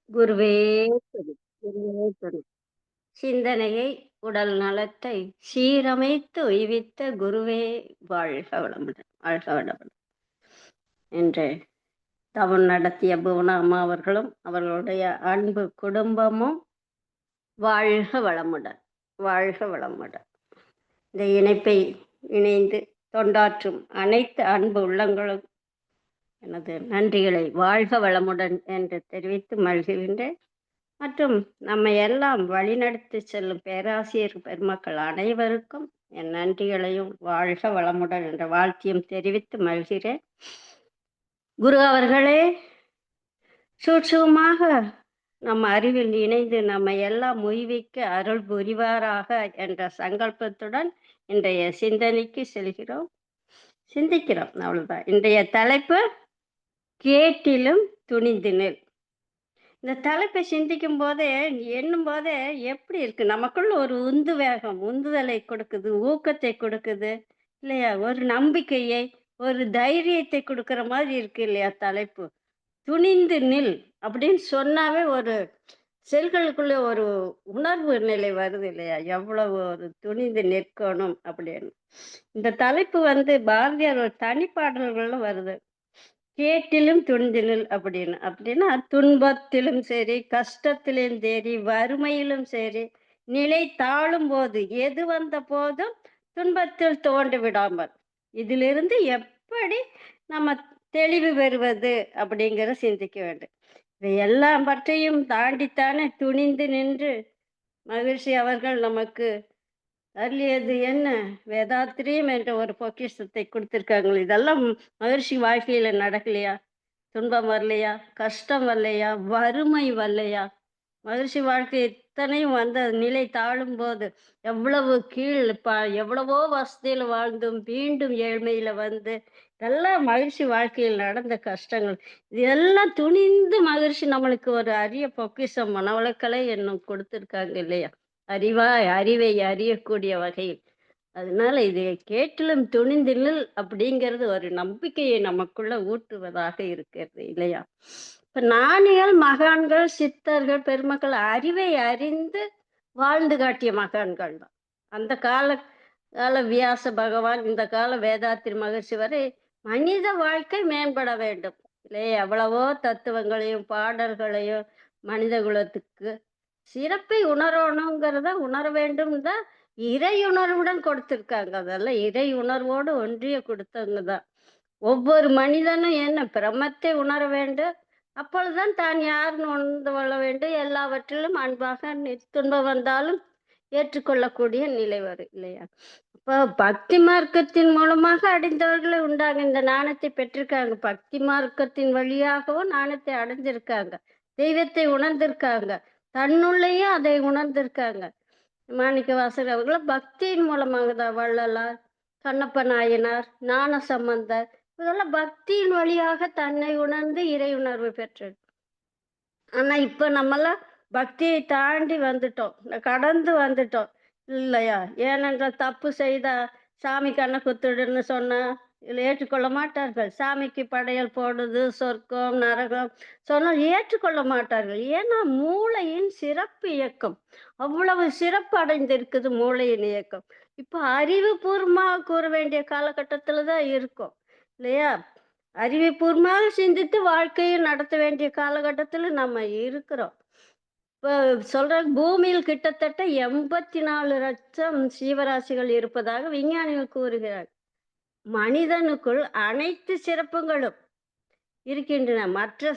குருவே துணை. குருவே துணை. சிந்தனையை, உடல் நலத்தை சீரமைத்து உய்வித்த குருவே வாழ்க வளமுடன். வாழ்க வளமுடன். என்று தவம் நடத்திய புவனா அம்மா அவர்களும் அவர்களுடைய அன்பு குடும்பமும் வாழ்க வளமுடன். வாழ்க வளமுடன். இந்த இணைப்பை இணைந்து தொண்டாற்றும் அனைத்து அன்பு உள்ளங்களும் எனது நன்றிகளை வாழ்க வளமுடன் என்று தெரிவித்து மகிழ்கின்றேன். மற்றும் நம்மை எல்லாம் வழிநடத்தி செல்லும் பேராசிரியர் பெருமக்கள் அனைவருக்கும் என் நன்றிகளையும் வாழ்க வளமுடன் என்ற வாழ்த்தியும் தெரிவித்து மகிழ்கிறேன். குரு அவர்களே சூட்சுமமாக நம் அறிவில் இணைந்து நம்மை எல்லாம் உய்விக்க அருள் புரிவாராக என்ற சங்கல்பத்துடன் இன்றைய சிந்தனைக்கு செல்கிறோம், சிந்திக்கிறோம். அவ்வளவுதான். இன்றைய தலைப்பு கேட்டிலும் துணிந்து நில். இந்த தலைப்பை சிந்திக்கும் போதே எண்ணும் போதே எப்படி இருக்கு, நமக்குள்ள ஒரு உந்துதலை கொடுக்குது, ஊக்கத்தை கொடுக்குது இல்லையா, ஒரு நம்பிக்கையை, ஒரு தைரியத்தை கொடுக்கிற மாதிரி இருக்கு இல்லையா தலைப்பு. துணிந்து நில் அப்படின்னு சொன்னாவே ஒரு செல்களுக்குள்ள ஒரு உணர்வு நிலை வருது இல்லையா, எவ்வளவு ஒரு துணிந்து நிற்கணும் அப்படின்னு. இந்த தலைப்பு பாரதியார் ஒரு தனிப்பாடல்கள்ல வருது, கேட்டிலும் துணிந்தினில் அப்படின்னு. அப்படின்னா துன்பத்திலும் சரி, கஷ்டத்திலும் சரி, வறுமையிலும் சரி, நிலை தாழும் போது, எது வந்த போதும் துன்பத்தில் தோண்டி விடாமல் இதிலிருந்து எப்படி நம்ம தெளிவு பெறுவது அப்படிங்கிற சிந்திக்க வேண்டும். இவை எல்லாம் பற்றியும் தாண்டித்தானே துணிந்து நின்று மகிழ்ச்சி அவர்கள் நமக்கு அருளியது என்ன, வேதாத்திரியம் என்ற ஒரு பொக்கிஷத்தை கொடுத்திருக்காங்க. இதெல்லாம் மகிழ்ச்சி வாழ்க்கையில நடக்கலையா? துன்பம் வரலையா? கஷ்டம் வரலையா? வறுமை வரலையா? மகிழ்ச்சி வாழ்க்கை இத்தனையும் நிலை தாழும் போது எவ்வளவு எவ்வளவோ வசதியில வாழ்ந்தும் மீண்டும் ஏழ்மையில இதெல்லாம் மகிழ்ச்சி வாழ்க்கையில் நடந்த கஷ்டங்கள். இதெல்லாம் துணிந்து மகிழ்ச்சி நம்மளுக்கு ஒரு அரிய பொக்கிஷம் மனவளக்கலை என்னும் கொடுத்திருக்காங்க இல்லையா, அறிவை அறியக்கூடிய வகையில். அதனால இதை கேட்டிலும் துணிந்தில் அப்படிங்கிறது ஒரு நம்பிக்கையை நமக்குள்ள ஊட்டுவதாக இருக்கிறது இல்லையா. இப்ப ஞானிகள், மகான்கள், சித்தர்கள், பெருமக்கள் அறிவை அறிந்து வாழ்ந்து காட்டிய மகான்கள் தான். அந்த கால வியாச பகவான், இந்த கால வேதாத்திரி மகர்ஷி வரை மனித வாழ்க்கை மேம்பட வேண்டும் இல்லையா, எவ்வளவோ தத்துவங்களையும் பாடல்களையும் மனித குலத்துக்கு சிறப்பை உணரணுங்கிறத உணர வேண்டும் தான் இறை உணர்வுடன் கொடுத்திருக்காங்க. அதெல்லாம் இறை உணர்வோடு ஒன்றிய கொடுத்தவங்க தான். ஒவ்வொரு மனிதனும் என்ன பிரமத்தை உணர வேண்டும், அப்பொழுதுதான் தான் யாருன்னு உணர்ந்து கொள்ள வேண்டும். எல்லாவற்றிலும் அன்பாக துன்பம் வந்தாலும் ஏற்றுக்கொள்ளக்கூடிய நிலை வரும் இல்லையா. இப்போ பக்தி மார்க்கத்தின் மூலமாக அடைந்தவர்களை உண்டாங்க, இந்த ஞானத்தை பெற்றிருக்காங்க. பக்தி மார்க்கத்தின் வழியாகவும் ஞானத்தை அடைஞ்சிருக்காங்க, தெய்வத்தை உணர்ந்திருக்காங்க, தன்னுள்ளேயே அதை உணர்ந்திருக்காங்க. மாணிக்க வாசகர் அவர்கள் பக்தியின் மூலமாக தான், வள்ளலார், கண்ணப்ப நாயனார், ஞான சம்பந்தர், இதெல்லாம் பக்தியின் வழியாக தன்னை உணர்ந்து இறை உணர்வு பெற்றது. ஆனா இப்ப நம்மெல்லாம் பக்தியை தாண்டி வந்துட்டோம், கடந்து வந்துட்டோம் இல்லையா. ஏனென்றால் தப்பு செய்தா சாமி கண்ணை குத்துடுன்னு சொன்னா இதில் ஏற்றுக்கொள்ள மாட்டார்கள். சாமிக்கு படையல் போடுது, சொர்க்கம் நரகம் சொன்னால் ஏற்றுக்கொள்ள மாட்டார்கள். ஏன்னா மூளையின் சிறப்பு இயக்கம் அவ்வளவு சிறப்பு அடைந்திருக்குது. மூளையின் இயக்கம் இப்போ அறிவுபூர்வமாக கூற வேண்டிய காலகட்டத்தில் தான் இருக்கும் இல்லையா. அறிவுபூர்வமாக சிந்தித்து வாழ்க்கையை நடத்த வேண்டிய காலகட்டத்தில் நம்ம இருக்கிறோம். இப்போ சொல்ற பூமியில் கிட்டத்தட்ட 84 லட்சம் சீவராசிகள் இருப்பதாக விஞ்ஞானிகள் கூறுகிறார். மனிதனுக்குள் அனைத்து சிறப்புகளும் இருக்கின்றன. மற்ற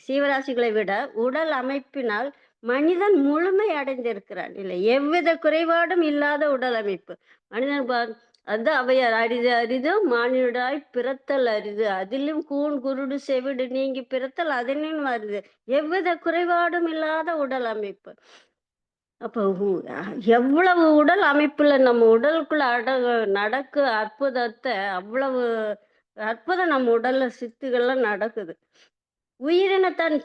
சீவராசிகளை விட உடல் அமைப்பினால் மனிதன் முழுமை அடைந்திருக்கிறான் இல்லை, எவ்வித குறைபாடும் இல்லாத உடல் அமைப்பு மனிதன். அதுதான் அவையார், அரிது அரிது மானிடாய் பிறத்தல் அரிது, அதிலும் கூன் குருடு செவிடு நீங்கி பிறத்தல் அதனிலும் அரிது, எவ்வித குறைபாடும் இல்லாத உடல் அமைப்பு. அப்போ எவ்வளவு உடல் அமைப்புல நம்ம உடலுக்குள்ள நடக்கு அற்புதத்தை, அவ்வளவு அற்புதம் நம்ம உடல்ல சித்துகள்லாம் நடக்குது.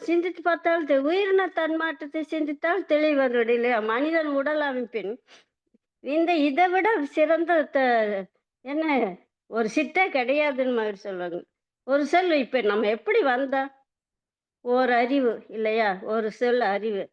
சிந்தித்து பார்த்தால் உயிரின தன்மாற்றத்தை சிந்தித்தால் தெளிவது இல்லையா. மனிதன் உடல் அமைப்பின் இதை விட சிறந்த என்ன ஒரு சிட்டே கிடையாதுன்னு மாதிரி சொல்லுவாங்க. ஒரு செல் இப்ப நம்ம எப்படி வந்தா ஓர் அறிவு இல்லையா? ஒரு சொல் அறிவு.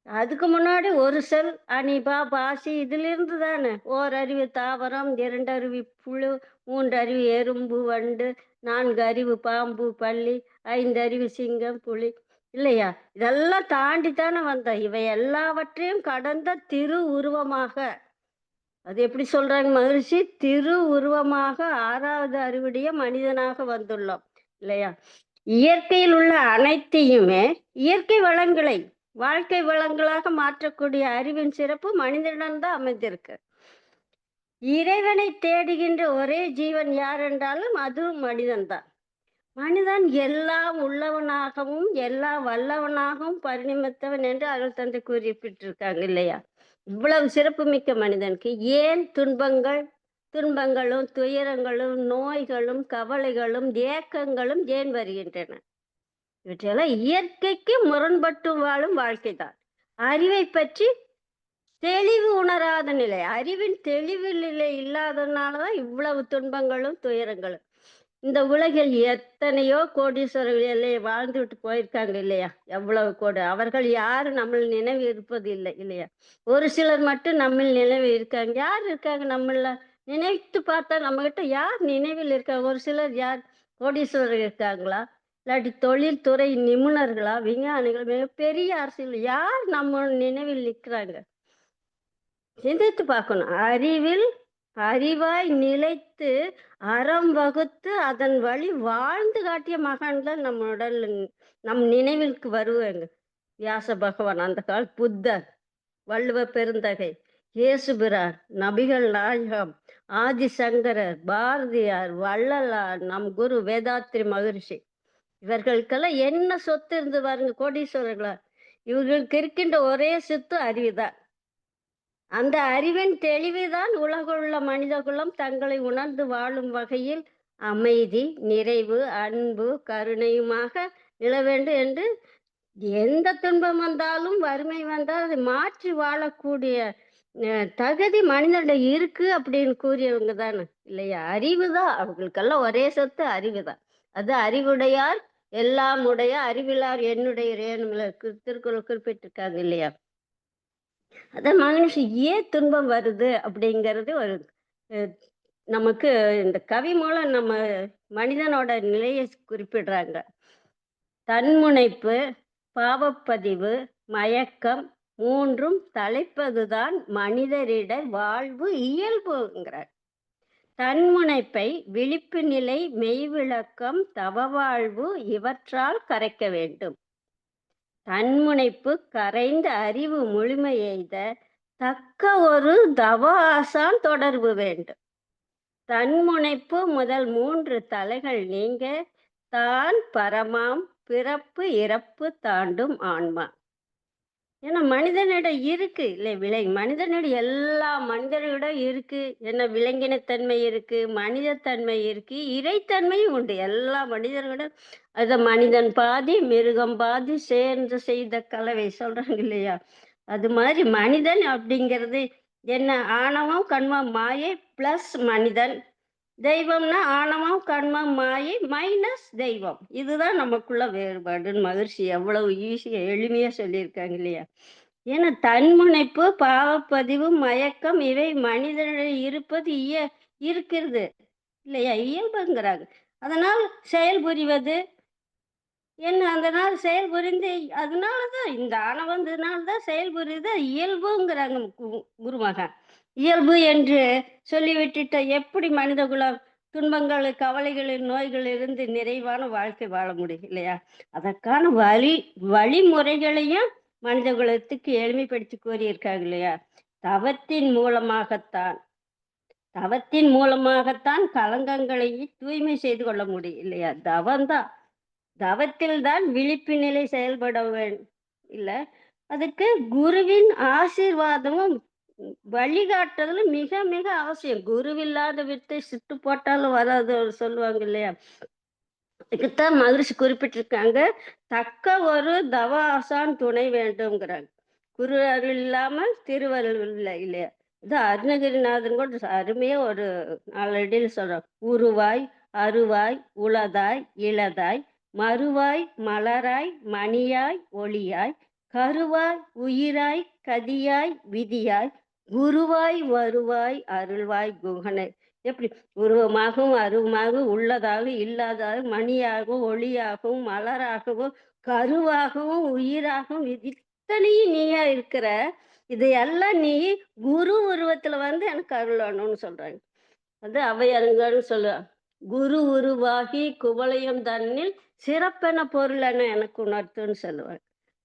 அதுக்கு முன்னாடி ஒரு செல் அனீபா, பாசி இதிலிருந்து தானே ஓரறிவு தாவரம், 2 அறிவு புழு, 3 அறிவு எறும்பு, வண்டு, 4 அறிவு பாம்பு, பல்லி, 5 அறிவு சிங்கம், புலி இல்லையா? இதெல்லாம் தாண்டி தானே வந்தோம். இவை எல்லாவற்றையும் கடந்த திரு உருவமாக அது எப்படி சொல்றாங்க மகிழ்ச்சி? திரு உருவமாக 6வது அறிவுடைய மனிதனாக வந்துள்ளோம். இல்லையா? இயற்கையில் உள்ள அனைத்தையுமே இயற்கை வளங்களை வாழ்க்கை வளங்களாக மாற்றக்கூடிய அறிவின் சிறப்பு மனிதனிடம்தான் அமைந்திருக்கு. இறைவனை தேடுகின்ற ஒரே ஜீவன் யார் என்றாலும் அதுவும் மனிதன்தான். மனிதன் எல்லாம் உள்ளவனாகவும் எல்லா வல்லவனாகவும் பரிணமித்தவன் என்று அருள் தந்தை குறிப்பிட்டிருக்காங்க இல்லையா? இவ்வளவு சிறப்புமிக்க மனிதனுக்கு ஏன் துன்பங்களும் துயரங்களும் நோய்களும் கவலைகளும் ஏக்கங்களும் ஏன் வருகின்றன? இவற்றையெல்லாம் இயற்கைக்கு முரண்பட்டு வாழும் வாழ்க்கைதான். அறிவை பற்றி தெளிவு உணராத நிலை, அறிவின் தெளிவு நிலை இல்லாததுனாலதான் இவ்வளவு துன்பங்களும் துயரங்களும். இந்த உலகில் எத்தனையோ கோடீஸ்வரர்களே வாழ்ந்து விட்டு போயிருக்காங்க இல்லையா? எவ்வளவு கோடி அவர்கள் யாரும் நம்ம நினைவு இருப்பது இல்லை இல்லையா? ஒரு சிலர் மட்டும் நம்ம நினைவு இருக்காங்க. யார் இருக்காங்க நம்மள? நினைத்து பார்த்தா நம்ம கிட்ட யார் நினைவில் இருக்காங்க? ஒரு சிலர் யார்? கோடீஸ்வரர் இருக்காங்களா? இல்லாட்டி தொழில்துறை நிபுணர்களா, விஞ்ஞானிகள், மிகப்பெரிய அரசியல் யார் நம்ம நினைவில் நிற்கிறாங்க? சிந்தித்து பார்க்கணும். அறிவாய் நிலைத்து அறம் வகுத்து அதன் வழி வாழ்ந்து காட்டிய மகான்கள் நம் நினைவிற்கு வருவாங்க. வியாச பகவான், அந்த கால புத்தர், வள்ளுவ பெருந்தகை, இயேசுபிரான், நபிகள் நாயகம், ஆதிசங்கரர், பாரதியார், வள்ளலார், நம் குரு வேதாத்ரி மகரிஷி, இவர்களுக்கெல்லாம் என்ன சொத்து இருந்து பாருங்க, கோடீஸ்வரர்களா. இவர்களுக்கு இருக்கின்ற ஒரே சொத்து அறிவுதான். அந்த அறிவின் தெளிவுதான் உலகுள்ள மனிதகுலம் தங்களை உணர்ந்து வாழும் வகையில் அமைதி, நிறைவு, அன்பு, கருணையுமாக நில வேண்டும் என்று எந்த துன்பம் வந்தாலும் வறுமை வந்தால் அதை மாற்றி வாழக்கூடிய தகுதி மனிதனிடம் இருக்கு அப்படின்னு கூறியவங்க தானே இல்லையா? அறிவுதான் அவங்களுக்கெல்லாம் ஒரே சொத்து அறிவுதான். அது அறிவுடையார் எல்லாம் உடைய அறிவிலார் என்னுடைய திருக்குறள் குறிப்பிட்டிருக்காங்க இல்லையா? அதான் மனுஷன் ஏன் துன்பம் வருது அப்படிங்கிறது ஒரு நமக்கு இந்த கவி மூலம் நம்ம மனிதனோட நிலையை குறிப்பிடுறாங்க. தன்முனைப்பு, பாவப்பதிவு, மயக்கம் மூன்றும் தலைப்பதுதான் மனிதரிட வாழ்வு இயல்புங்கிறார். தன்முனைப்பை விழிப்பு நிலை, மெய்விளக்கம், தவவாழ்வு இவற்றால் கரைக்க வேண்டும். தன்முனைப்பு கரைந்த அறிவு முழுமை எய்த தக்க ஒரு தவ ஆசான் தொடர்பு வேண்டும். தன்முனைப்பு முதல் 3 தலைகள் நீங்க தான் பரமாம் பிறப்பு இறப்பு தாண்டும் ஆன்மா. ஏன்னா மனிதனிடம் இருக்கு இல்லை மனிதனிடம் எல்லா மனிதனிடம் இருக்கு. என்ன விலங்கினத்தன்மை இருக்கு, மனிதத்தன்மை இருக்கு, இறைத்தன்மையும் உண்டு எல்லா மனிதர்களிடம். அத மனிதன் பாதி மிருகம் பாதி சேர்ந்து செய்த கலவை சொல்றாங்க இல்லையா? அது மாதிரி மனிதன் அப்படிங்கிறது என்ன? ஆணவம் கண்மம் மாயை பிளஸ் மனிதன். தெய்வம்னா ஆணவம் கண்மம் மாயை மைனஸ் தெய்வம். இதுதான் நமக்குள்ள வேறுபாடுன்னு மகிழ்ச்சி எவ்வளவு ஈஸியா எளிமையா சொல்லியிருக்காங்க இல்லையா? ஏன்னா தன்முனைப்பு, பாவப்பதிவு, மயக்கம் இவை மனிதனிடம் இருப்பது இருக்கிறது இல்லையா? இயல்புங்கிறாங்க. அதனால் செயல் புரிவது என்ன? அதனால் செயல் புரிந்து அதனாலதான் இந்த ஆணவந்ததுனாலதான் செயல் புரியுது இயல்புங்கிறாங்க குருமகன். இயல்பு என்று சொல்லிவிட்டுட்ட எப்படி மனித குலம் துன்பங்கள், கவலைகளில், நோய்களிலிருந்து நிறைவான வாழ்க்கை வாழ முடியும் இல்லையா? அதற்கான வழிமுறைகளையும் மனித குலத்துக்கு எளிமைப்படுத்தி கூறியிருக்காங்க இல்லையா? தவத்தின் மூலமாகத்தான் கலங்கங்களை தூய்மை செய்து கொள்ள முடியும் இல்லையா? தவம்தான். தவத்தில் தான் விழிப்பு நிலை செயல்பட இல்ல. அதுக்கு குருவின் ஆசீர்வாதமும் வழிகாட்டுதலும் மிக மிக அவசியம். குருவில்லாத வித்தை சுட்டு போட்டாலும் வராது சொல்லுவாங்க இல்லையா? இதுக்குத்தான் மகிழ்ச்சி குறிப்பிட்டிருக்காங்க. தக்க ஒரு தவ ஆசான் துணை வேண்டும்ங்கிறாங்க. குரு அருள் இல்லாமல் திருவருள் இல்லை இல்லையா? இது அருணகிரிநாதன் கூட அருமையா ஒரு 4 அடியில் சொல்றாங்க. உருவாய் அருவாய் உளதாய் இளதாய் மறுவாய் மலராய் மணியாய் ஒளியாய் கருவாய் உயிராய் கதியாய் விதியாய் குருவாய் வருவாய் அருள்வாய் குகனை. எப்படி உருவமாகவும் அருவமாகவும் உள்ளதாக இல்லாதாக மணியாகவும் ஒளியாகவும் மலராகவும் கருவாகவும் உயிராகவும் இத்தனையும் நீயா இருக்கிற. இதையெல்லாம் நீ குரு உருவத்துல வந்து எனக்கு அருளணும்னு சொல்றாங்க. அது ஔவையாருங்கன்னு சொல்லுவா. குரு உருவாகி குவலயம் தன்னில் சிறப்பென பொருளென எனக்கு உணர்த்துன்னு சொல்லுவாங்க.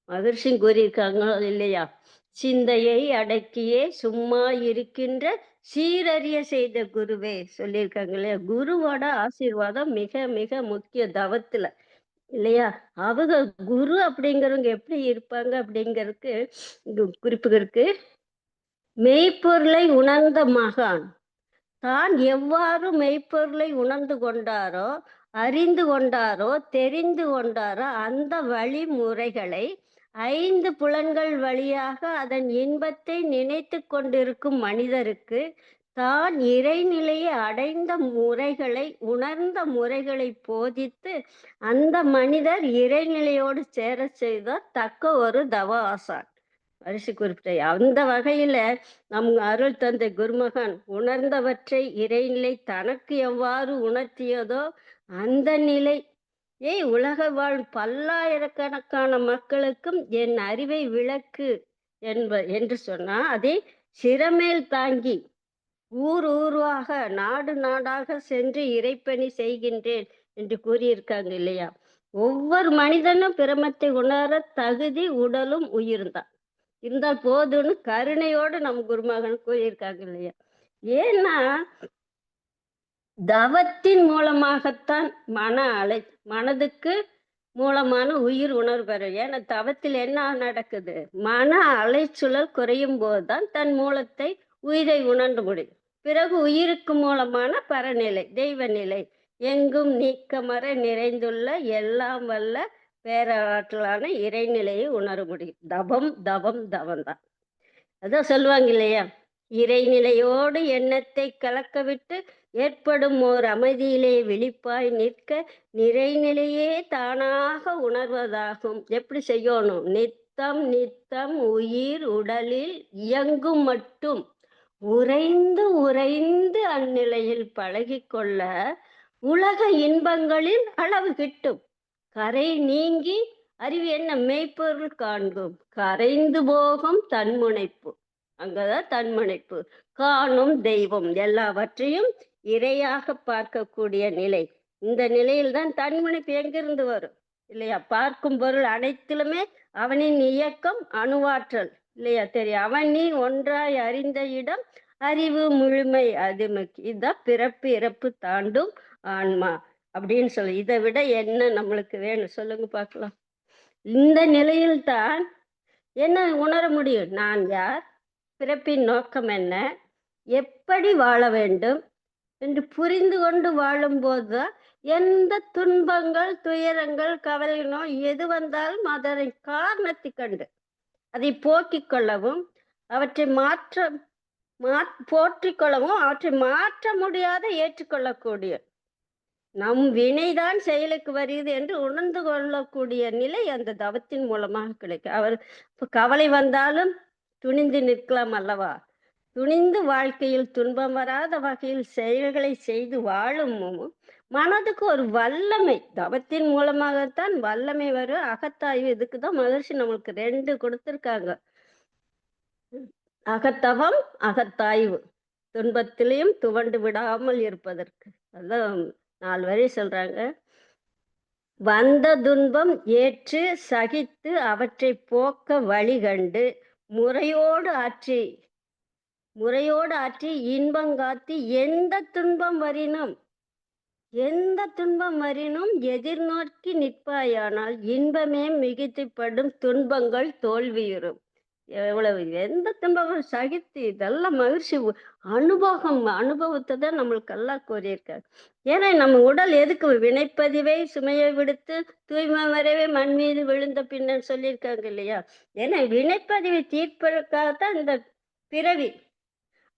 மகிழ்ச்சி கூறியிருக்காங்க இல்லையா? சிந்தையை அடக்கியே சும்மா இருக்கின்ற சீரறிய செய்த குருவே சொல்லியிருக்காங்க இல்லையா? குருவோட ஆசீர்வாதம் மிக மிக முக்கிய தவத்துல இல்லையா? அவங்க குரு அப்படிங்கிறவங்க எப்படி இருப்பாங்க அப்படிங்கிறதுக்கு குறிப்பு இருக்கு. மெய்ப்பொருளை உணர்ந்த மகான் தான் எவ்வாறு மெய்ப்பொருளை உணர்ந்து கொண்டாரோ, அறிந்து கொண்டாரோ, தெரிந்து கொண்டாரோ அந்த வழிமுறைகளை 5 புலன்கள் வழியாக அதன் இன்பத்தை நினைத்து கொண்டிருக்கும் மனிதருக்கு தான் இறைநிலையை அடைந்த முறைகளை, உணர்ந்த முறைகளை போதித்து அந்த மனிதர் இறைநிலையோடு சேரச் செய்தார் தக்க ஒரு தவ ஆசான். அரிசி குறிப்பிட்ட அந்த வகையில நம் அருள் தந்தை குருமகன் உணர்ந்தவற்றை இறைநிலை தனக்கு எவ்வாறு உணர்த்தியதோ அந்த நிலை உலக வாழ் பல்லாயிரக்கணக்கான மக்களுக்கும் என் அறிவை விளக்கு என்று சொன்னா அதை சிரமேல் தாங்கி ஊர் ஊராக நாடு நாடாக சென்று இறைப்பணி செய்கின்றேன் என்று கூறியிருக்காங்க இல்லையா? ஒவ்வொரு மனிதனும் பிரமத்தை உணர தகுதி உடலும் உயிர்தான் இருந்தால் போதும்னு கருணையோடு நம் குருமகன் கூறியிருக்காங்க இல்லையா? ஏன்னா தவத்தின் மூலமாகத்தான் மனதுக்கு மூலமான உயிர் உணர்வு பெறும். ஏன்னா தவத்தில் என்ன நடக்குது? மன அலைச்சுழல் குறையும் போதுதான் தன் மூலத்தை உயிரை உணர்ந்து முடியும். பிறகு உயிருக்கு மூலமான பரநிலை தெய்வ நிலை எங்கும் நீக்கமர நிறைந்துள்ள எல்லாம் வல்ல பேராற்றலான இறைநிலையை உணர முடியும். தவம் தவம் தவம் தான். அதான் சொல்லுவாங்க இல்லையா? இறைநிலையோடு எண்ணத்தை கலக்கவிட்டு ஏற்படும் ஓர் அமைதியிலே விழிப்பாய் நிற்க நிறைநிலையே தானாக உணர்வதாகும். எப்படி செய்யணும்? நித்தம் நித்தம் உயிர் உடலில் இயங்கும் மட்டும் உறைந்து உறைந்து அந்நிலையில் பழகிக்கொள்ள உலக இன்பங்களில் அளவு கிட்டும். கரை நீங்கி அறிவு என்ன? மெய்ப்பொருள் காண்கும் கரைந்து போகும் தன்முனைப்பு. அங்கதான் தன்முனைப்பு காணும் தெய்வம் எல்லாவற்றையும் இறையாக பார்க்கக்கூடிய நிலை. இந்த நிலையில்தான் தன்முனைப்பு எங்கிருந்து வரும் இல்லையா? பார்க்கும் பொருள் அனைத்திலுமே அவனின் இயக்கம் அணுவாற்றல் இல்லையா? தெரியும். அவன் நீ ஒன்றாய் அறிந்த இடம் அறிவு முழுமை அது இதுதான் பிறப்பு இறப்பு தாண்டும் ஆன்மா அப்படின்னு சொல்லு. இதை விட என்ன நம்மளுக்கு வேணும் சொல்லுங்க பார்க்கலாம். இந்த நிலையில்தான் என்ன உணர முடியும்? நான் யார், பிறப்பின் நோக்கம் என்ன, எப்படி வாழ வேண்டும் என்று புரிந்து கொண்டு வாழும்போதுதான் எந்த துன்பங்கள் துயரங்கள் கவலை நோய் எது வந்தாலும் அதனை காரணத்தை கண்டு அதை போக்கிக் கொள்ளவும் அவற்றை போற்றிக் கொள்ளவும் அவற்றை மாற்ற முடியாத ஏற்றுக்கொள்ளக்கூடிய நம் வினைதான் செயலுக்கு வருகிறது என்று உணர்ந்து கொள்ளக்கூடிய நிலை அந்த தவத்தின் மூலமாக கிடைக்கும். அவர் கவலை வந்தாலும் துணிந்து நிற்கலாம் அல்லவா? துணிந்து வாழ்க்கையில் துன்பம் வராத வகையில் செயல்களை செய்து வாழும் மனதுக்கு ஒரு வல்லமை தவத்தின் மூலமாகத்தான் வல்லமை வரும். அகத்தாய்வு இதுக்குதான் மகிழ்ச்சி நம்மளுக்கு 2 கொடுத்திருக்காங்க. அகத்தவம் அகத்தாய்வு துன்பத்திலையும் துவண்டு விடாமல் இருப்பதற்கு. அதான் 4 வரி சொல்றாங்க. வந்த துன்பம் ஏற்று சகித்து அவற்றை போக்க வழிகண்டு முறையோடு ஆற்றி இன்பங்காத்தி எந்த துன்பம் வரினும் எதிர்நோக்கி நிற்பாயானால் இன்பமே மிகுதிப்படும் துன்பங்கள் தோல்வியுறும். எவ்வளவு எந்த துன்பமும் சகித்து இதெல்லாம் மகிழ்ச்சி அனுபவத்தை தான் நம்மளுக்கு எல்லாம் கூறியிருக்காரு. ஏன்னா நம்ம உடல் எதுக்கு? வினைப்பதிவை சுமையை விடுத்து தூய்மை வரவே மண் மீது விழுந்த பின்னன்னு சொல்லியிருக்காங்க இல்லையா? ஏன்னா வினைப்பதிவை தீர்ப்பதற்காகத்தான் இந்த பிறவி.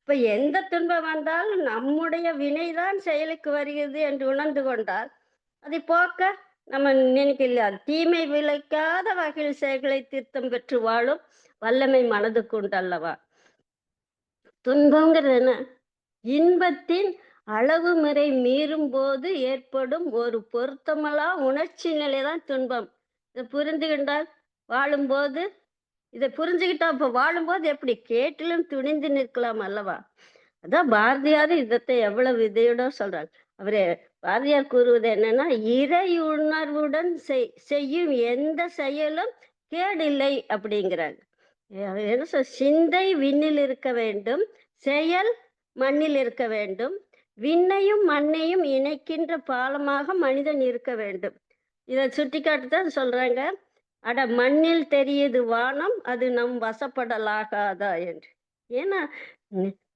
இப்ப எந்த துன்பம் வந்தாலும் நம்முடைய வினைதான் செயலுக்கு வருகிறது என்று உணர்ந்து கொண்டால் அதை போக்க நம்ம நினைக்கலையா? தீமை விளைக்காத வகையில் செயல்களை திருத்தம் பெற்று வாழும் வல்லமை மனதுக்கு உண்டு அல்லவா? துன்பங்கிறது என்ன? இன்பத்தின் அளவு முறை மீறும் போது ஏற்படும் ஒரு பொருத்தமலா உணர்ச்சி நிலைதான் துன்பம். இதை புரிந்துகின்றால் வாழும்போது இதை புரிஞ்சுக்கிட்டா அப்ப வாழும்போது எப்படி கேட்டிலும் துணிந்து நிற்கலாம் அல்லவா? அதான் பாரதியார் இதத்தை எவ்வளவு விதையோட சொல்றாங்க. அவரு பாரதியார் கூறுவது என்னன்னா, இறை உணர்வுடன் செய்யும் எந்த செயலும் கேடில்லை அப்படிங்கிறாங்க. அவர் என்ன சிந்தை விண்ணில் இருக்க வேண்டும், செயல் மண்ணில் இருக்க வேண்டும், விண்ணையும் மண்ணையும் இணைக்கின்ற பாலமாக மனிதன் இருக்க வேண்டும். இதை சுட்டிக்காட்டுதான் சொல்றாங்க. அட மண்ணில் தெரியுது வானம், அது நம் வசப்படலாகாதா என்று. ஏன்னா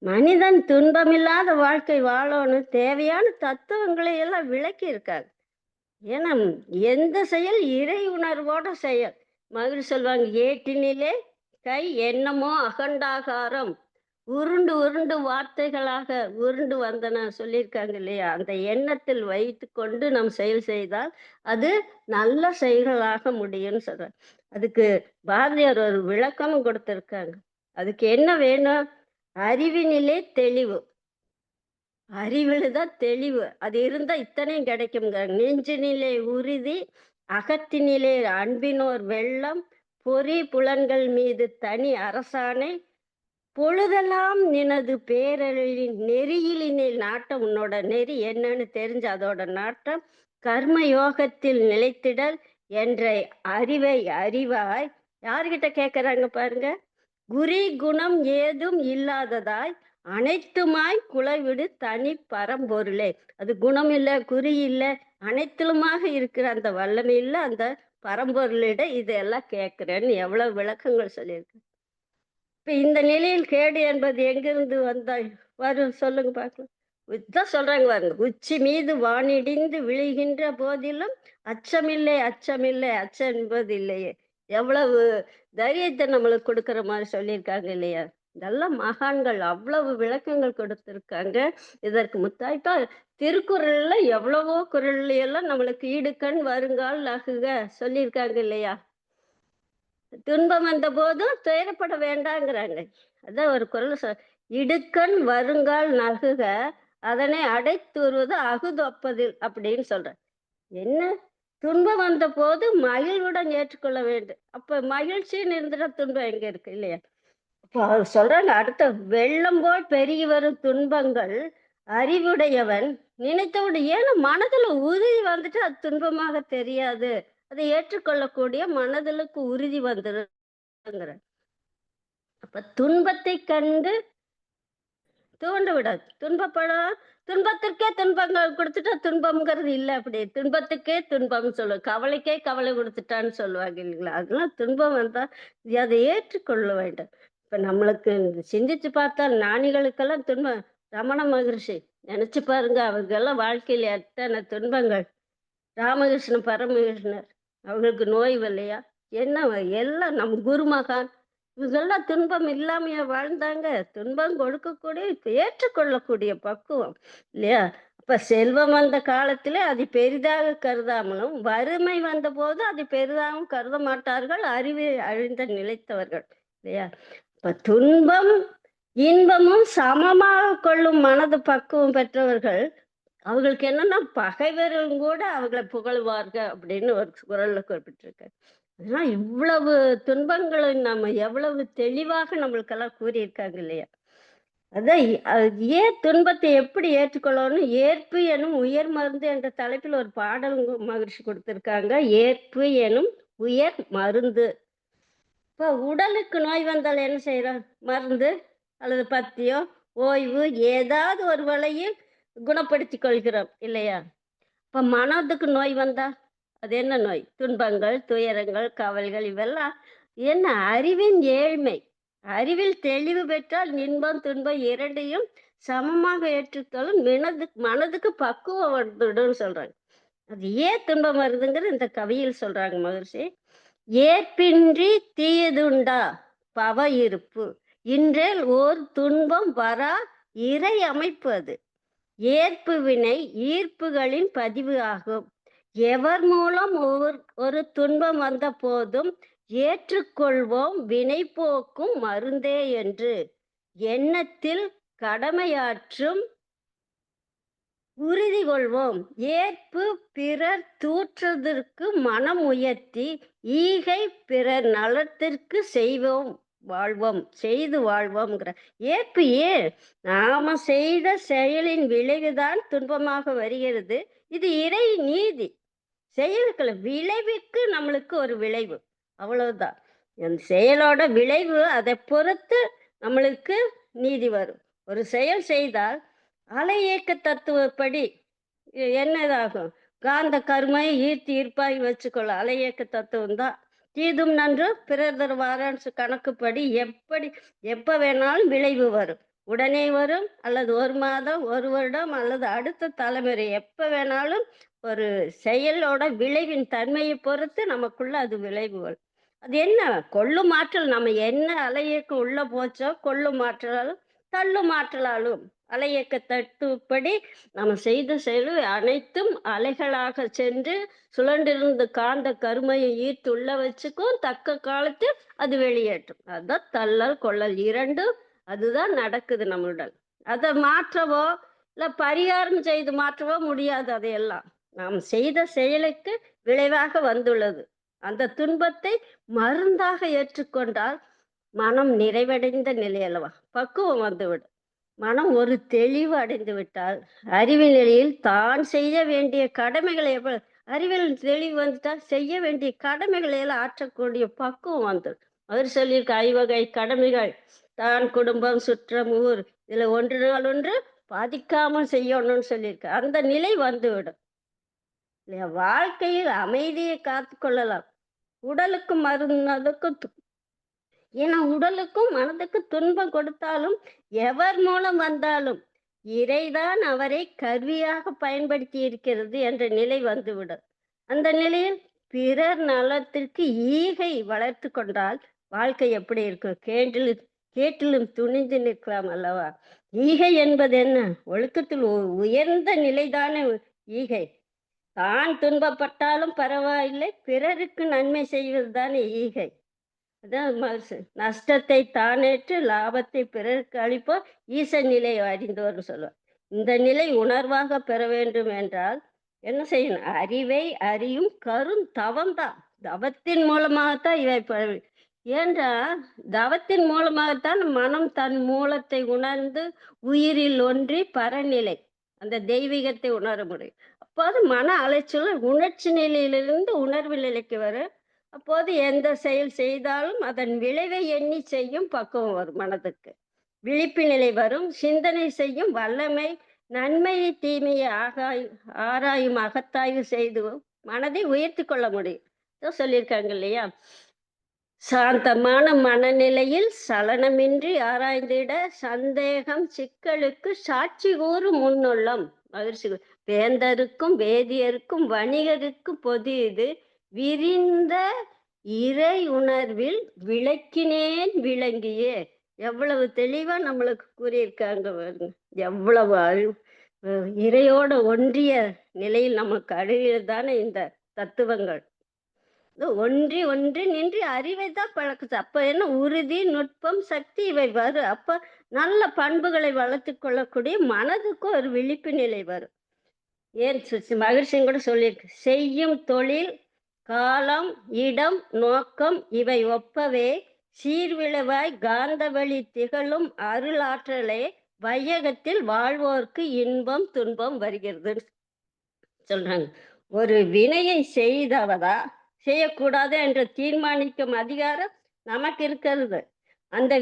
மனிதன் துன்பமில்லாத வாழ்க்கை வாழணும் தேவையான தத்துவங்களை எல்லாம் விளக்கி இருக்காங்க. ஏன்னா எந்த செயல் இறை உணர்வோட செயல். மகிழ் சொல்வாங்க, ஏட்டினிலே கை எண்ணமோ அகண்டாகாரம் உருண்டு உருண்டு வார்த்தைகளாக உருண்டு வந்தன சொல்லியிருக்காங்க இல்லையா? அந்த எண்ணத்தில் வைத்து கொண்டு நம் செயல் செய்தால் அது நல்ல செயல்களாக முடியும்னு சொல்றாங்க. அதுக்கு பாரதியார் ஒரு விளக்கமும் கொடுத்திருக்காங்க. அதுக்கு என்ன வேணும்? அறிவினிலே தெளிவு. அறிவில்தான் தெளிவு. அது இருந்தா இத்தனையும் கிடைக்குங்க. நெஞ்சினிலே உறுதி, அகத்தினிலே அன்பினோர் வெள்ளம், பொறி புலன்கள் மீது தனி அரசாணை, பொழுதெல்லாம் நினது பேரழின் நெறியிலினில் நாட்டம். உன்னோட நெறி என்னன்னு தெரிஞ்ச அதோட நாட்டம், கர்ம யோகத்தில் நிலைத்திடல் என்ற அறிவை அறிவாய். யார்கிட்ட கேட்கறாங்க பாருங்க? குறி குணம் ஏதும் இல்லாததாய் அனைத்துமாய் குலைவிடு தனி பரம்பொருளே. அது குணம் இல்லை, குறி இல்லை, அனைத்திலுமாக இருக்கிற அந்த வல்லமை இல்லை அந்த பரம்பொருளிட இதெல்லாம் கேட்கிறேன்னு எவ்வளவு விளக்கங்கள் சொல்லியிருக்கு. இப்ப இந்த நிலையில் கேடு என்பது எங்கிருந்து வரும் சொல்லுங்க பார்க்கலாம். இதான் சொல்றாங்க பாருங்க, உச்சி மீது வானிடிந்து விழுகின்ற போதிலும் அச்சமில்லை அச்சமில்லை அச்சம் என்பது இல்லையே. எவ்வளவு தைரியத்தை நம்மளுக்கு கொடுக்கிற மாதிரி சொல்லியிருக்காங்க இல்லையா? இதெல்லாம் மகான்கள் அவ்வளவு விளக்கங்கள் கொடுத்திருக்காங்க. இதற்கு முத்தாய்ப்பா திருக்குறள்ல எவ்வளவோ குறள்ல எல்லாம் நம்மளுக்கு ஈடுக்கண் வருங்கால் நகுக சொல்லியிருக்காங்க இல்லையா? துன்பம் வந்த போதும் துயரப்பட வேண்டாங்கிறாங்க. அதான் ஒரு குறள் இடுக்கண் வருங்கால் நகுக அதனை அடைத்துறுவது அகுதொப்பதில் அப்படின்னு சொல்ற. என்ன துன்பம் வந்த போது மகிழ்வுடன் ஏற்றுக்கொள்ள வேண்டும். அப்ப மகிழ்ச்சின்னு இருந்துட்டா துன்பம் எங்க இருக்கு இல்லையா? இப்போ அவர் சொல்றாங்க அடுத்த, வெள்ளம் போல் பெருகி வரும் துன்பங்கள் அறிவுடையவன் நினைத்தவுடன், ஏன்னா மனதுல உறுதி வந்துட்டு அது துன்பமாக தெரியாது. அதை ஏற்றுக்கொள்ளக்கூடிய மனதிலுக்கு உறுதி வந்துருங்கிற. அப்ப துன்பத்தை கண்டு தூண்டு விடாது. துன்பத்திற்கே துன்பங்கள் கொடுத்துட்டா துன்பம்ங்கிறது இல்லை. அப்படி துன்பத்துக்கே துன்பம்னு சொல்லுவோம். கவலைக்கே கவலை கொடுத்துட்டான்னு சொல்லுவாங்க இல்லைங்களா? அதெல்லாம் துன்பம் வந்தா அதை ஏற்றுக்கொள்ள வேண்டும். இப்ப நம்மளுக்கு சிந்திச்சு பார்த்தா ஞானிகளுக்கெல்லாம் துன்பம். ரமண மகரிஷி நினைச்சு பாருங்க, அவங்க எல்லாம் வாழ்க்கையில எத்தனை துன்பங்கள். ராமகிருஷ்ணன் பரமகிருஷ்ணர் அவங்களுக்கு நோய் வரலையா? என்ன எல்லாம் நம் குருமகான் இவங்கெல்லாம் துன்பம் இல்லாமையா வாழ்ந்தாங்க? துன்பம் கொடுக்கக்கூடிய ஏற்றுக்கொள்ளக்கூடிய பக்குவம் இல்லையா? அப்ப செல்வம் வந்த காலத்திலே அதை பெரிதாக கருதாமலும், வறுமை வந்த போது அதை பெரிதாகவும் கருத மாட்டார்கள் அறிவை அழிந்த நிலைத்தவர்கள் இல்லையா? இப்ப துன்பம் இன்பமும் சமமாக கொள்ளும் மனது பக்குவம் பெற்றவர்கள். அவங்களுக்கு என்னன்னா பகைவரும் கூட அவங்களை புகழ்வார்கள் அப்படின்னு ஒரு குறள்ல குறிப்பிட்டிருக்க. அதெல்லாம் இவ்வளவு துன்பங்களை நம்ம எவ்வளவு தெளிவாக நம்மளுக்கெல்லாம் கூறியிருக்காங்க இல்லையா? அதான் ஏன் துன்பத்தை எப்படி ஏற்றுக்கொள்ளணும்? ஏற்பு எனும் உயர் மருந்து என்ற தலைப்பில் ஒரு பாடல் மகிழ்ச்சி கொடுத்திருக்காங்க. ஏற்பு எனும் உயர் மருந்து. இப்போ உடலுக்கு நோய் வந்தால் என்ன செய்யறோம்? மருந்து அல்லது பத்தியம், ஓய்வு, ஏதாவது ஒரு வழியில் குணப்படுத்தி கொள்கிறோம் இல்லையா? இப்ப மனதுக்கு நோய் வந்தா அது என்ன நோய்? துன்பங்கள், துயரங்கள், கவலைகள் இவெல்லாம் என்ன? அறிவின் ஏழ்மை. அறிவில் தெளிவு பெற்றால் இன்பம் துன்பம் இரண்டையும் சமமாக ஏற்றுக்கொள்ளும் மனதுக்கு பக்குவம் வந்துடும் சொல்றாங்க. அது ஏன் துன்பம் வருதுங்கிற இந்த கவியில் சொல்றாங்க மகிழ்ச்சி. ஏற்பின்றி தீயதுண்டா பவ இருப்பு, இன்றேல் ஓர் துன்பம் வரா இறை அமைப்பு அது. ஏற்பு வினை ஈர்ப்புகளின் பதிவு ஆகும். எவர் மூலம் ஒரு துன்பம் வந்த போதும் ஏற்றுக்கொள்வோம் வினை போக்கும் மருந்தே என்று எண்ணத்தில் கடமையாற்றும் உறுதி கொள்வோம். ஏற்பு பிறர் தூற்றுதற்கு மனம் உயர்த்தி ஈகை பிறர் நலத்திற்கு செய்வோம் வாழ்வோம் செய்து வாழ்வோம்ங்கிற ஏற்பு ஏன் நாம செய்த செயலின் விளைவுதான் துன்பமாக வருகிறது. இது இறை நீதி. செயலுக்குள்ள விளைவுக்கு நம்மளுக்கு ஒரு விளைவு, அவ்வளவுதான். அந்த செயலோட விளைவு அதை பொறுத்து நம்மளுக்கு நீதி வரும். ஒரு செயல் செய்தால் அலை இயக்க தத்துவப்படி என்னதாகும்? காந்த கருமை ஈர்த்து ஈர்ப்பாய் வச்சுக்கொள்ள அலை இயக்க தத்துவம் தான். தீதும் நன்று பிறர் தருவாரான்னு கணக்குப்படி எப்ப வேணாலும் விளைவு வரும். உடனே வரும், அல்லது ஒரு மாதம், ஒரு வருடம், அல்லது அடுத்த தலைமுறை எப்ப வேணாலும் ஒரு செயலோட விளைவின் தன்மையை பொறுத்து நமக்குள்ள அது விளைவு வரும். அது என்ன கொள்ளும் ஆற்றல், நம்ம என்ன அலையியக்கம் உள்ள போச்சோ கொள்ளும் ஆற்றலாலும் தள்ளும் ஆற்றலாலும் அலையியக்க தட்டுப்படி நம்ம செய்த செயல் அனைத்தும் அலைகளாக சென்று சுழன்றிருந்து காந்த கருமையை ஈர்த்து உள்ள வச்சுக்கும், தக்க காலத்தில் அது வெளியேற்றும். அதுதான் தள்ளல் கொள்ளல் இரண்டும். அதுதான் நடக்குது நம்மளுடன். அதை மாற்றவோ இல்ல பரிகாரம் செய்து மாற்றவோ முடியாது. அதையெல்லாம் நாம் செய்த செயலுக்கு விளைவாக வந்துள்ளது. அந்த துன்பத்தை மருந்தாக ஏற்றுக்கொண்டால் மனம் நிறைவடைந்த நிலை அல்லவா, பக்குவம் வந்துவிடும். மனம் ஒரு தெளிவு அடைந்து விட்டால் அறிவியல் நிலையில் தான் செய்ய வேண்டிய கடமைகளை அறிவியல் தெளிவு வந்துட்டால் செய்ய வேண்டிய கடமைகளை எல்லாம் ஆற்றக்கூடிய பக்குவம் வந்துடும். அவர் சொல்லியிருக்க ஐவகை கடமைகள் தான், குடும்பம், சுற்றம், ஊர், இதுல ஒன்று நாள் ஒன்று பாதிக்காமல் செய்யணும்னு சொல்லியிருக்க அந்த நிலை வந்துவிடும் இல்லையா. வாழ்க்கையில் அமைதியை காத்து கொள்ளலாம். உடலுக்கும் மருந்துக்கும் ஏன்னா உடலுக்கும் மனதுக்கு துன்பம் கொடுத்தாலும் எவர் மூலம் வந்தாலும் இறைதான் அவரை கருவியாக பயன்படுத்தி இருக்கிறது என்ற நிலை வந்துவிடும். அந்த நிலையில் பிறர் நலத்திற்கு ஈகை வளர்த்து கொண்டால் வாழ்க்கை எப்படி இருக்கும்? கேட்டிலும் துணிந்து நிற்கலாம் அல்லவா. ஈகை என்பது என்ன? ஒழுக்கத்தில் உயர்ந்த நிலைதானே ஈகை. தான் துன்பப்பட்டாலும் பரவாயில்லை, பிறருக்கு நன்மை செய்வது தானே ஈகை. அதான் நஷ்டத்தை தானேற்று லாபத்தை பிறருக்கு அளிப்போர் ஈசன் நிலையை அறிந்தோர்னு சொல்லுவார். இந்த நிலை உணர்வாக பெற வேண்டும் என்றால் என்ன செய்யணும்? அறிவை அறியும் தவம் தான். தவத்தின் மூலமாகத்தான் இவை ஏன்றா தவத்தின் மூலமாகத்தான் மனம் தன் மூலத்தை உணர்ந்து உயிரில் ஒன்றி பரநிலை அந்த தெய்வீகத்தை உணர முடியும். அப்போது மன அலைச்சல் உணர்ச்சி நிலையிலிருந்து உணர்வு நிலைக்கு வரும். அப்போது எந்த செயல் செய்தாலும் அதன் விளைவை எண்ணி செய்யும் பக்குவம் வரும். மனதுக்கு விழிப்பு நிலை வரும். சிந்தனை செய்யும் வல்லமை, நன்மை தீமையை ஆராயும் அகத்தாய்வு செய்து மனதை உயர்த்தி கொள்ள முடியும். சொல்லியிருக்காங்க இல்லையா, சாந்தமான மனநிலையில் சலனமின்றி ஆராய்ந்திட சந்தேகம் சிக்கலுக்கு சாட்சி கூறும் முன்னுள்ளம். மகிழ்ச்சி வேந்தருக்கும் வேதியருக்கும் வணிகருக்கும் பொது இது விரிந்த இறை உணர்வில் விளக்கினேன் விளங்கியே. எவ்வளவு தெளிவா நம்மளுக்கு கூறியிருக்காங்க பாருங்க. எவ்வளவு இறையோட ஒன்றிய நிலையில் நமக்கு அழுகிறதானே இந்த தத்துவங்கள். ஒன்றி ஒன்றி நின்று அறிவை தான் பழக்குது. அப்ப என்ன உறுதி, நுட்பம், சக்தி இவை வரும். அப்ப நல்ல பண்புகளை வளர்த்து கொள்ளக்கூடிய மனதுக்கும் ஒரு விழிப்பு நிலை வரும். ஏன் மகிழ்ச்சியும் கூட சொல்லியிருக்கு, செய்யும் தொழில் காலம் இடம் நோக்கம் இவை ஒப்பவே சீர்விளைவாய் காந்தவழி திகழும் அருளாற்றலே வையகத்தில் வாழ்வோர்க்கு இன்பம் துன்பம் வருகிறது சொல்றாங்க. ஒரு வினையை செய்தவதா செய்யக்கூடாது என்று தீர்மானிக்கும் அதிகாரம் நமக்கு இருக்கிறது. அந்த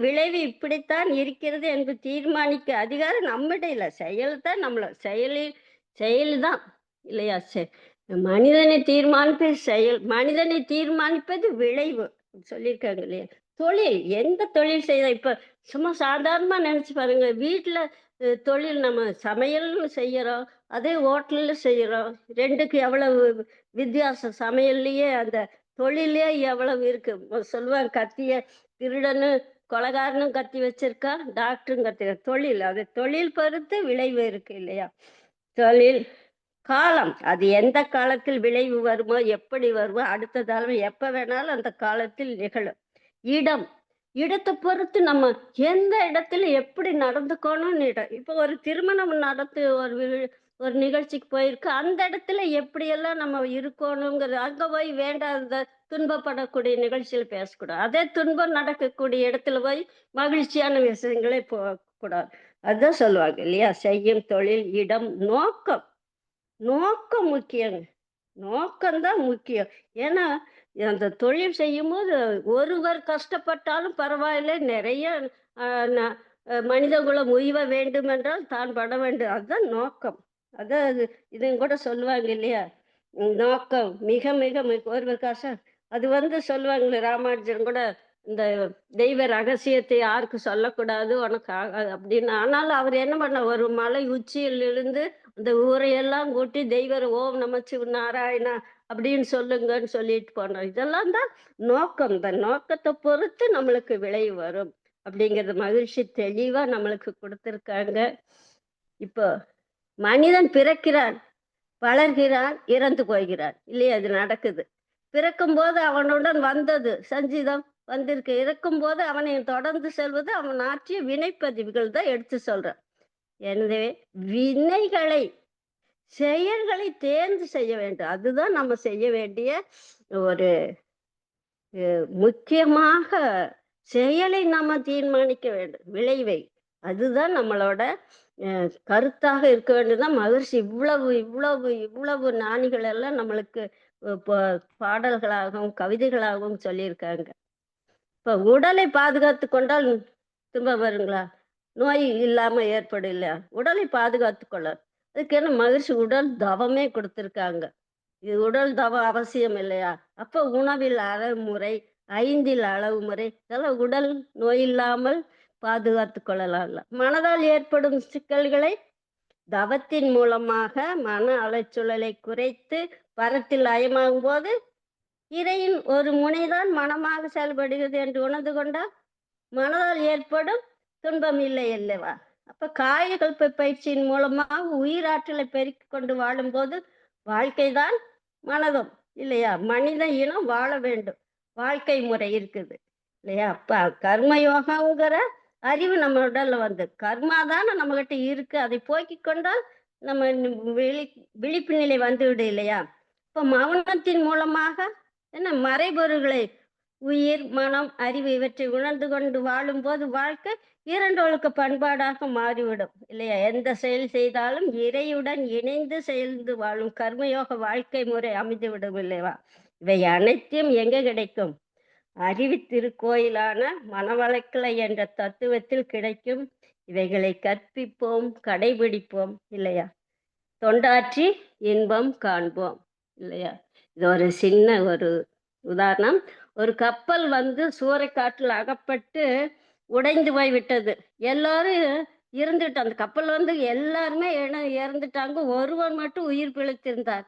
விளைவு இப்படித்தான் இருக்கிறது என்று தீர்மானிக்க அதிகாரம் நம்மிடையில. செயல் தான் நம்மள செயல்தான் இல்லையா. மனிதனை தீர்மானிப்பது செயல், மனிதனை தீர்மானிப்பது விளைவு சொல்லியிருக்காங்க இல்லையா. தொழில் எந்த தொழில் செய்த இப்ப சும்மா சாதாரணமா நினைச்சு பாருங்க. வீட்டுல தொழில் நம்ம சமையல் செய்யறோம், அதே ஹோட்டல்ல செய்யறோம். ரெண்டுக்கு எவ்வளவு வித்தியாசம். சமையல்லையே அந்த தொழிலே எவ்வளவு இருக்கு. சொல்லுவாங்க, கத்திய திருடனு கொலகாரனும் கத்தி வச்சிருக்கா, டாக்டரும் கத்தி. தொழில் அது தொழில் பொறுத்து விளைவு இருக்கு இல்லையா. தொழில் காலம் அது எந்த காலத்தில் விளைவு வருமோ, எப்படி வருமோ, அடுத்த தடவை எப்ப வேணாலும் அந்த காலத்தில் நிகழும். இடம், இடத்த பொறுத்து நம்ம எந்த இடத்துல எப்படி நடந்துக்கணும்னு இடம். இப்போ ஒரு திருமணம் நடத்து ஒரு நிகழ்ச்சிக்கு போயிருக்கு. அந்த இடத்துல எப்படியெல்லாம் நம்ம இருக்கணுங்கிறது அங்க போய் வேண்டாத துன்பப்படக்கூடிய நிகழ்ச்சியில பேசக்கூடாது. அதே துன்பம் நடக்கக்கூடிய இடத்துல போய் மகிழ்ச்சியான விஷயங்களே போகக்கூடாது. அதுதான் சொல்லுவாங்க இல்லையா? செய்யும் தொழில், இடம், நோக்கம். நோக்கம் முக்கியங்க. நோக்கம் தான் முக்கியம். ஏன்னா, அந்த தொழில் செய்யும்போது ஒருவர் கஷ்டப்பட்டாலும் பரவாயில்லை. நிறைய அ ந மனிதகுலம் உய்வ வேண்டுமென்றால் தான் பட வேண்டும். அதுதான் நோக்கம். அதான் இதுவும் கூட சொல்லுவாங்க இல்லையா? நோக்கம் மிக மிக ஒருவர் அது சொல்லுவாங்கல்ல ராமானுஜன் கூட, இந்த தெய்வ ரகசியத்தை யாருக்கும் சொல்லக்கூடாது, உனக்கு ஆகாது அப்படின்னு. ஆனாலும் அவர் என்ன பண்ணார், ஒரு மலை உச்சியில் இருந்து அந்த ஊரையெல்லாம் கூட்டி தெய்வர ஓம் நமச்சிவ நாராயணா அப்படின்னு சொல்லுங்கன்னு சொல்லிட்டு போனார். இதெல்லாம் தான் நோக்கம். இந்த நோக்கத்தை பொறுத்து நம்மளுக்கு விளைவு வரும் அப்படிங்கிறது மகிழ்ச்சி தெளிவா நம்மளுக்கு கொடுத்துருக்காங்க. இப்போ மனிதன் பிறக்கிறான், வளர்கிறான், இறந்து போகிறான் இல்லையா? அது நடக்குது. பிறக்கும்போது அவனுடன் வந்தது சஞ்சீதம் வந்திருக்கு. இறக்கும்போது அவனை தொடர்ந்து செல்வது அவன் ஆற்றிய வினைப்பதிவுகள் தான் எடுத்து சொல்றான். எனவே வினைகளை, செயல்களை தேர்ந்து செய்ய வேண்டும். அதுதான் நம்ம செய்ய வேண்டிய ஒரு முக்கியமாக செயலை நம்ம தீர்மானிக்க வேண்டும். விளைவை. அதுதான் நம்மளோட கருத்தாக இருக்க வேண்டியதுதான். மகிழ்ச்சி இவ்வளவு இவ்வளவு இவ்வளவு ஞானிகள் எல்லாம் நம்மளுக்கு பாடல்களாகவும் கவிதைகளாகவும் சொல்லியிருக்காங்க. இப்ப உடலை பாதுகாத்து கொண்டால் துன்பம் வருங்களா? நோய் இல்லாம ஏற்படும் இல்லையா? உடலை பாதுகாத்து கொள்ள அதுக்கு என்ன மகிழ்ச்சி உடல் தவமே கொடுத்திருக்காங்க. இது உடல் தவம் அவசியம் இல்லையா? அப்ப உணவில் அறமுறை, ஐந்தில் அளவு முறை, இதெல்லாம் உடல் நோய் இல்லாமல் பாதுகாத்து கொள்ளலாம்ல. மனதால் ஏற்படும் சிக்கல்களை தவத்தின் மூலமாக மன அலைச்சூழலை குறைத்து பரத்தில் லயமாகும் போது இறையின் ஒரு முனைதான் மனமாக செயல்படுகிறது என்று உணர்ந்து கொண்டால் மனதால் ஏற்படும் துன்பம் இல்லை அல்லவா? அப்ப காயகல்ப பயிற்சியின் மூலமாக உயிராற்றலை பெருக்கிக் கொண்டு வாழும்போது வாழ்க்கைதான் மனதும் இல்லையா? மனித இனம் வாழ வேண்டும். வாழ்க்கை முறை இருக்குது இல்லையா? அப்ப கர்மயோகங்கிற அறிவு நம்ம உடல்ல கர்மா தானே நம்ம கிட்ட இருக்கு. அதை போக்கிக் கொண்டால் நம்ம விழிப்பு நிலை வந்துவிடும் இல்லையா? இப்ப மௌனத்தின் மூலமாக என்ன மறைபொருள்களை உயிர், மனம், அறிவு இவற்றை உணர்ந்து கொண்டு வாழும்போது வாழ்க்கை இரண்டொழுக்க பண்பாடாக மாறிவிடும் இல்லையா? எந்த செயல் செய்தாலும் இறையுடன் இணைந்து செயல்ந்து வாழும் கர்மயோக வாழ்க்கை முறை அமைந்துவிடும் இல்லையா? இவை அனைத்தையும் எங்க கிடைக்கும்? அறிவு திருக்கோயிலான மனவளக்கலை என்ற தத்துவத்தில் கிடைக்கும். இவைகளை கற்பிப்போம், கடைபிடிப்போம் இல்லையா? தொண்டாற்றி இன்பம் காண்போம் இல்லையா? இது ஒரு சின்ன ஒரு உதாரணம். ஒரு கப்பல் சூறைக்காற்றில் அகப்பட்டு உடைந்து போய் விட்டது. எல்லாரும் இருந்துட்டு அந்த கப்பல் எல்லாருமே இறந்துட்டாங்க. ஒருவர் மட்டும் உயிர் பிழைத்திருந்தார்.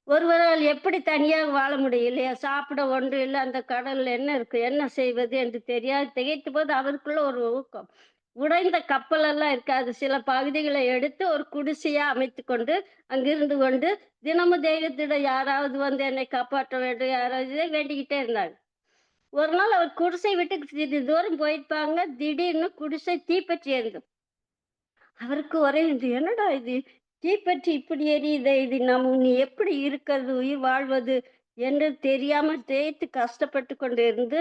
ஒருவரால் எப்படி தனியாக வாழ முடியும் இல்லையா? சாப்பிட ஒன்று இல்லை, அந்த கடல்ல என்ன இருக்கு, என்ன செய்வது என்று தெரியாது திகைத்த போது அவருக்குள்ள ஒரு ஊக்கம். உடைந்த கப்பல் எல்லாம் இருக்காது. சில பகுதிகளை எடுத்து ஒரு குடிசையா அமைத்து கொண்டு அங்கிருந்து கொண்டு தினமும் தெய்வத்திடம் யாராவது என்னை காப்பாற்ற வேண்டும், யாராவது இதை வேண்டிக்கிட்டே இருந்தாங்க. ஒரு நாள் அவர் குடிசை விட்டு சிறிது தூரம் போயிருப்பாங்க. திடீர்னு குடிசை தீப்பற்றி எரிந்தது. அவருக்கு ஒரே இது, என்னடா இது தீப்பற்றி இப்படி எரியுது, இது நம்ம நீ எப்படி இருக்கிறது, உயிர் வாழ்வது என்று தெரியாம தேய்த்து கஷ்டப்பட்டு கொண்டு இருந்து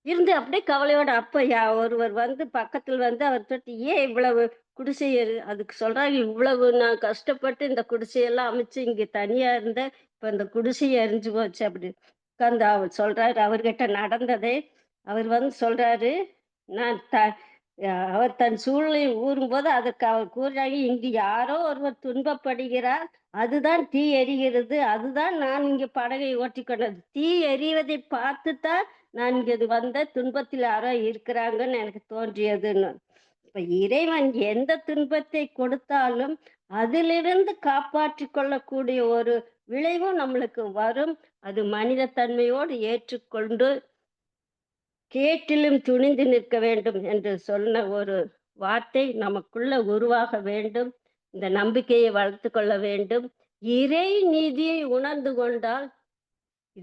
இருந்து அப்படியே கவலையோட அப்ப ஒருவர் பக்கத்தில் அவர் தொட்டு, ஏன் இவ்வளவு குடிசை அதுக்கு சொல்றாங்க, இவ்வளவு நான் கஷ்டப்பட்டு இந்த குடிசையெல்லாம் அமைச்சு இங்க தனியா இருந்தேன், இப்ப இந்த குடிசையை எரிஞ்சு போச்சு அப்படி உட்கார்ந்து அவர் சொல்றாரு. அவர்கிட்ட நடந்ததே அவர் சொல்றாரு. நான் அவர் தன் சூழ்நிலை ஊறும்போது அதற்கு அவர் கூறுறாங்க, இங்கு யாரோ ஒருவர் துன்பப்படுகிறார், அதுதான் தீ எரிகிறது, அதுதான் நான் இங்க படகை ஓட்டிக்கொண்டது. தீ எரிவதை பார்த்துத்தான் நான் இங்க துன்பத்தில் யாரோ இருக்கிறாங்கன்னு எனக்கு தோன்றியதுன்னு. இப்ப இறைவன் எந்த துன்பத்தை கொடுத்தாலும் அதிலிருந்து காப்பாற்றி கொள்ளக்கூடிய ஒரு விளைவும் நம்மளுக்கு வரும். அது மனித தன்மையோடு ஏற்றுக்கொண்டு கேட்டிலும் துணிந்து நிற்க வேண்டும் என்று சொன்ன ஒரு வார்த்தை நமக்குள்ள உருவாக வேண்டும். இந்த நம்பிக்கையை வளர்த்து கொள்ள வேண்டும். இறை நீதியை உணர்ந்து கொண்டால்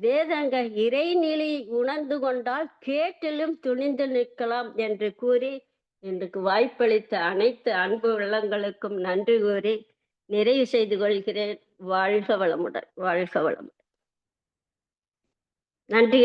இதேதாங்க, இறைநிலை உணர்ந்து கொண்டால் கேட்டிலும் துணிந்து நிற்கலாம் என்று கூறி, இன்றைக்கு வாய்ப்பளித்த அனைத்து அன்பு உள்ளங்களுக்கும் நன்றி கூறி நிறைவு செய்து கொள்கிறேன். வாழ்க வளமுடன். வாழ்க வளமுடன். நன்றி.